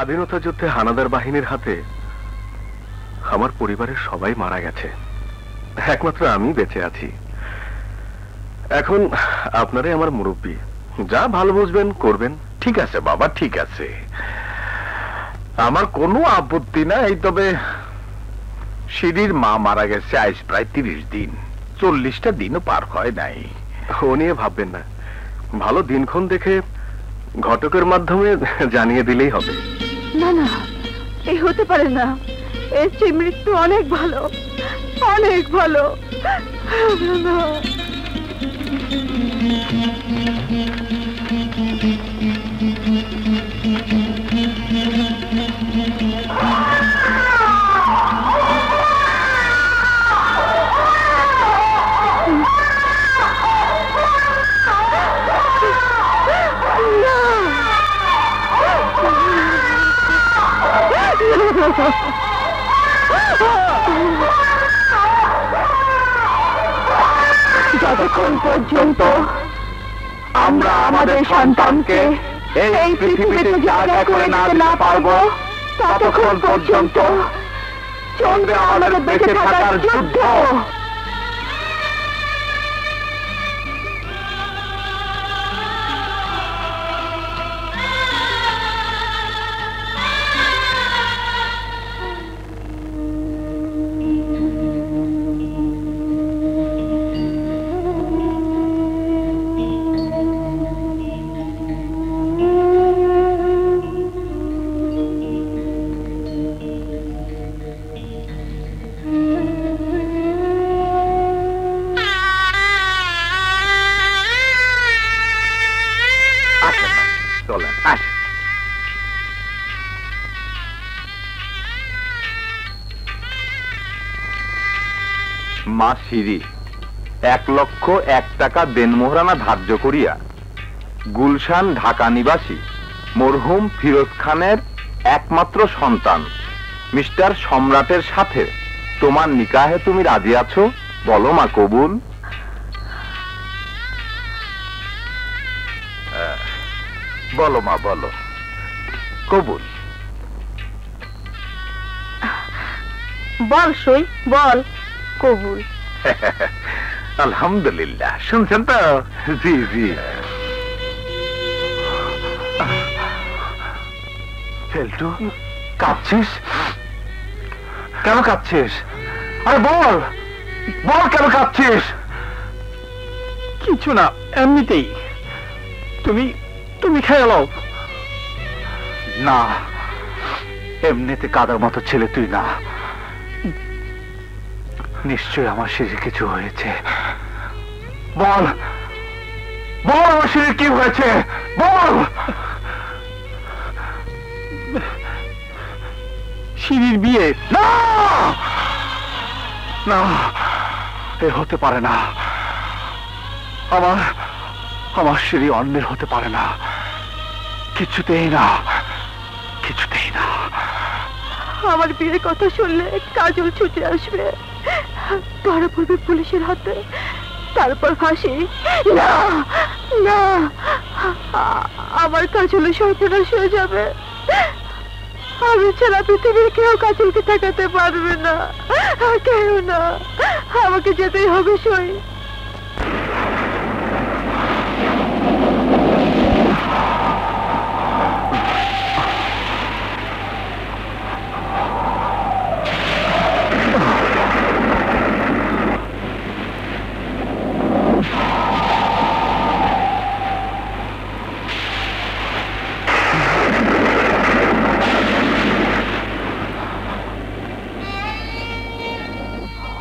স্বাধীনতা যুদ্ধে হানাদার বাহিনীর হাতে আমার পরিবারের সবাই মারা গেছে, একমাত্র আমি বেঁচে আছি। এখন আপনারাই আমার মুরব্বী, যা ভালো বুঝবেন করবেন। ঠিক আছে বাবা, ঠিক আছে, আমার কোনো আপত্তি নাই। তবে সিঁড়ির মা মারা গেছে আজ প্রায় 30 দিন, 40টা দিনও পার হয় নাই। ও নিয়ে ভাববেন না, ভালো দিনক্ষণ দেখে ঘটকের মাধ্যমে জানিয়ে দিলেই হবে। না না, এই হতে পারে না, এর চেয়ে মৃত্যু অনেক ভালো, অনেক ভালো। না যতক্ষণ পর্যন্ত আমরা আমাদের সন্তানকে এই পৃথিবীতে জায়গা করে না পারবো, ততক্ষণ পর্যন্ত চলবে আমাদের বেঁচে থাকার যুদ্ধ। মা সিঁড়ি 1,01,000 টাকা দেনমোহরানা ধার্য করিয়া গুলশান ঢাকা নিবাসী মরহুম ফিরোজ খানের একমাত্র সন্তান মিস্টার সম্রাটের সাথে তোমার নিকাহে তুমি রাজি আছো? বলো মা, কবুল? বলো মা, বলো, কবুল? বল সই, বল কবুল। আলহামদুলিল্লাহ, শুনছেন তো? জি জি। ফেলটু, কাঁদছিস কেন? কাঁদছিস? আরে বল, বল কেন কাঁদছিস? কিছু না, এমনিতেই। তুমি খেয়ে নাও। না, এমনিতে কাদার মতো ছেলে তুই না। নিশ্চয় আমার সিঁড়ির কিছু হয়েছে। বল, বল আমার সিঁড়ির কি হয়েছে, বল। সিঁড়ির বিয়ে? না না, এ হতে পারে না। আমার সিঁড়ি অন্যের হতে পারে না, কিছুতেই না, কিছুতেই না। আমার বিয়ের কথা শুনলে কাজল ছুটে আসবে, ধরা পড়বে পুলিশের হাতে, তারপর ফাঁসি। না না, আমার কাজলে সর্বনাশ হয়ে যাবে। আমি ছাড়া পৃথিবীর কেউ কাজলকে ঠেকাতে পারবে না, কেউ না। আমাকে যেতেই হবে সই।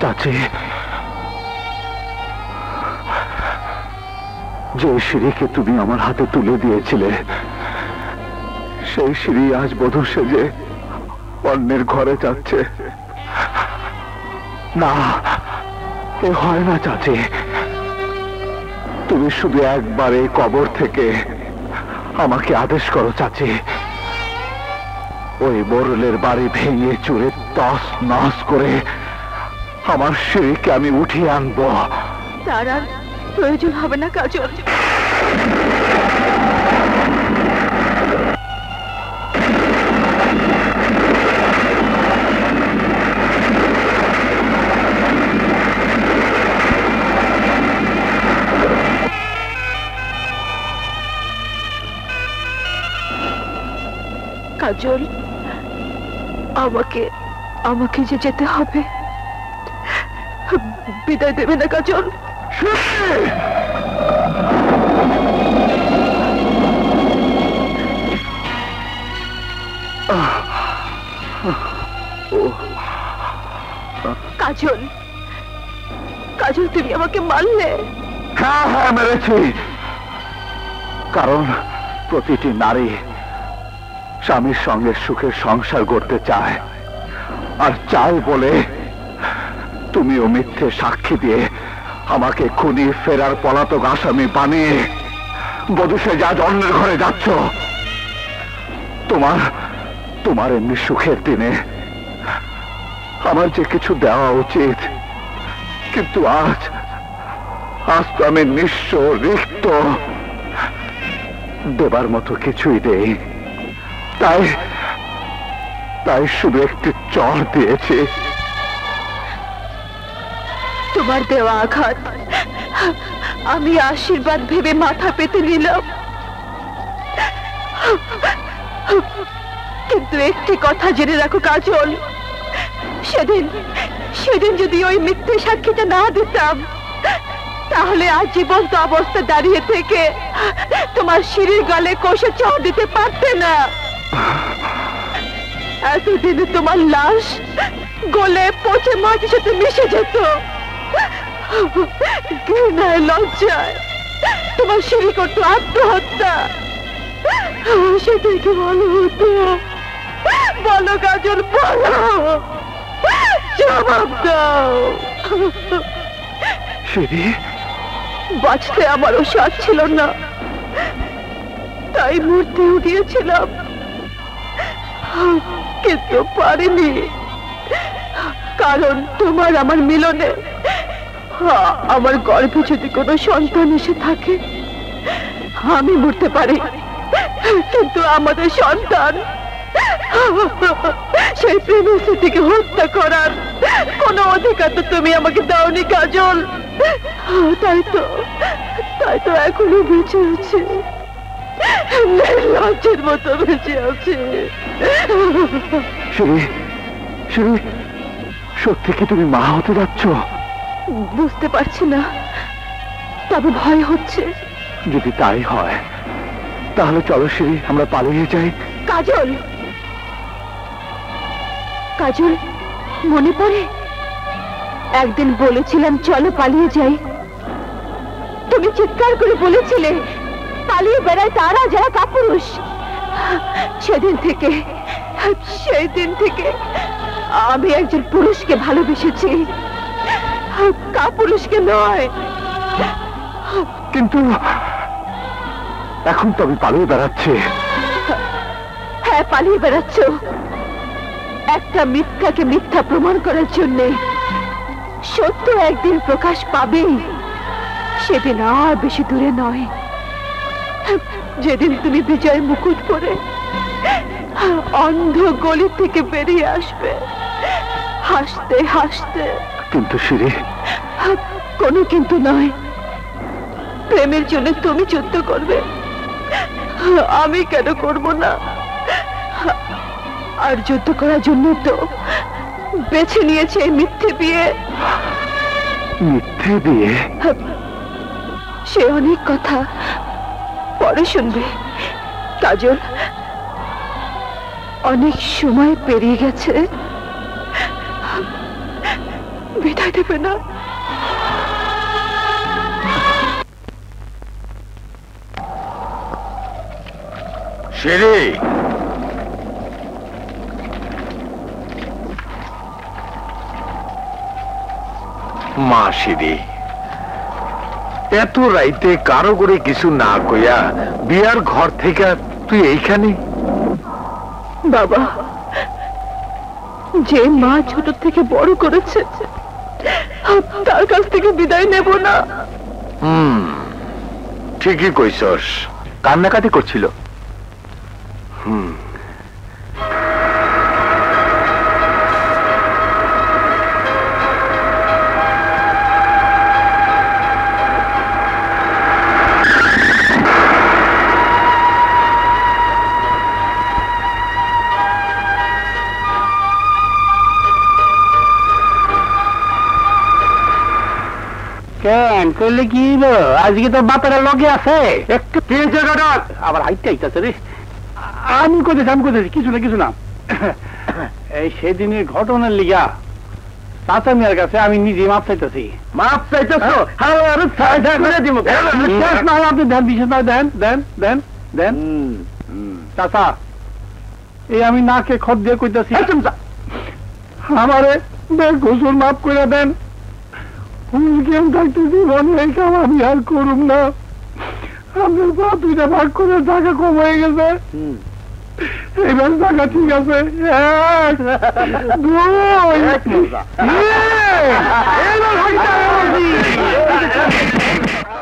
চাচি, যে সিঁড়িকে তুমি আমার হাতে তুলে দিয়েছিলে, সেই সিঁড়ি আজ বধূ সেজে অন্যের ঘরে যাচ্ছে। না, এ হয় না চাচি। তুমি শুধু একবার এই কবর থেকে আমাকে আদেশ করো চাচি, ওই মোরলের বাড়ি ভেঙে চুরে তস নস করে আমার সিঁড়িকে আমি উঠিয়ে আনবো। তার আর প্রয়োজন হবে না কাজল। কাজল, আমাকে আমাকে যে যেতে হবে, বিদায় দেবে না কাজল? কাজল, কাজল, তুমি আমাকে মারলে? হ্যাঁ হ্যাঁ মেরেছি, কারণ প্রতিটি নারী স্বামীর সঙ্গে সুখের সংসার করতে চায়, আর চাই বলে তুমিও মিথ্যে সাক্ষী দিয়ে আমাকে খুনি ফেরার পলাতক আসামি বানিয়ে বধূ সেজে আজ অন্যের ঘরে যাচ্ছ। তোমার তোমার এমনি সুখের দিনে আমার যে কিছু দেওয়া উচিত, কিন্তু আজ আজ তো আমি নিঃস্ব, রিক্ত, দেবার মতো কিছুই নেই। তাই তাই শুধু একটি চর দিয়েছি। তোমার দেওয়া আঘাত আমি আশীর্বাদ ভেবে মাথা পেতে নিলাম, কিন্তু একটি কথা জেনে রাখো কাজল, সেদিন সেদিন যদি ওই মিথ্যে সাক্ষীটা না দিতাম, তাহলে আজ জীবন্ত অবস্থা দাঁড়িয়ে থেকে তোমার সিঁড়ির গলে কষে চড় দিতে পারতে না। এতদিনে তোমার লাশ গলে পচে মাটির সাথে মিশে যেত। ঘৃণায়, লজ্জায় তোমার সিঁড়ি করতো আত্মহত্যা। সেটাই কি ভালো হতো? বলো কাজল, বলো, জবাব দাও। বাঁচতে আমারও সাথ ছিল না, তাই মরতেও গিয়েছিলাম, কিন্তু পারিনি। কারণ তোমার আমার মিলনে আমার গর্ভে যদি কোনো সন্তান এসে থাকে, আমি মরতে পারি, কিন্তু আমাদের সন্তান, সেই প্রেমের স্মৃতিকে হত্যা করার কোনো অধিকার তো তুমি আমাকে দাওনি কাজল। তাই তো এখনো বেঁচে আছে, লজ্জের মতো বেঁচে আছে। সত্যি কি তুমি মা হতে যাচ্ছ? বুঝতে পারছি না, তবে ভয় হচ্ছে। যদি তাই হয় তাহলে চলো শিরি, আমরা পালিয়ে যাই। কাজল, কাজল, মনে পড়ে একদিন বলেছিলাম চলো পালিয়ে যাই? তুমি চিৎকার করে বলেছিলে পালিয়ে বেড়ায় তারা যারা কাপুরুষ। সেই দিন থেকে আমি একজন পুরুষকে ভালোবেসেছি, কাপুরুষকে নয়। কিন্তু এখন তো আমি পালিয়ে বেড়াচ্ছি। হ্যাঁ, পালিয়ে বেড়াচ্ছ একটা মিথ্যাকে মিথ্যা প্রমাণ করার জন্য। সত্য একদিন প্রকাশ পাবেই, সেদিন আর বেশি দূরে নয়, যেদিন তুমি বিজয় মুকুট পরে অন্ধ গলি থেকে বেরিয়ে আসবে হাসতে হাসতে। কিন্তু শিরি, কোনো কিন্তু নয়। প্রেমের জন্য তুমি যুদ্ধ করবে, আমি কেন করব না? আর যুদ্ধ করার জন্য তো বেছে নিয়েছে মিথ্যে বিয়ে। মিথ্যে বিয়ে? সে অনেক কথা পরে শুনবে কাজল। অনেক সময় পেরিয়ে গেছে, বিদায় দেবে না? শিরি, মা শিরি, এত রাইতে কারো করে কিছু না কইয়া বিয়ার ঘর থেকে তুই এইখানে? বাবা, যে মা ছোট থেকে বড় করেছে, তার কাছ থেকে বিদায় নেব না? ঠিকই কইছস। কান্নাকাটি করছিল। কেন করলে কি হইলো? আজকে তো বাপেরা লগে আছে একটু তেজ জায়গাটা আবার হাইতে আইতাছে রে। আমি করতেছি কিছু না এই সেদিনের ঘটনার লিগা চাচা মিয়ার কাছে আমি নিজে মাপ চাইতেছি। মাপ চাইতেছো? আপনি দেন, বিশেষ নয়, দেন চাচা। এই আমি নাকে খত দিয়ে কইতাছি, আমারে গোসল মাফ করে দেন। কেমন থাকতে জীবনে এই কাম আমি আর করুম না। আপনার পা দুইটা ভাগ করে টাকা কম হয়ে গেছে, এবার টাকা ঠিক আছে। এক, দুই,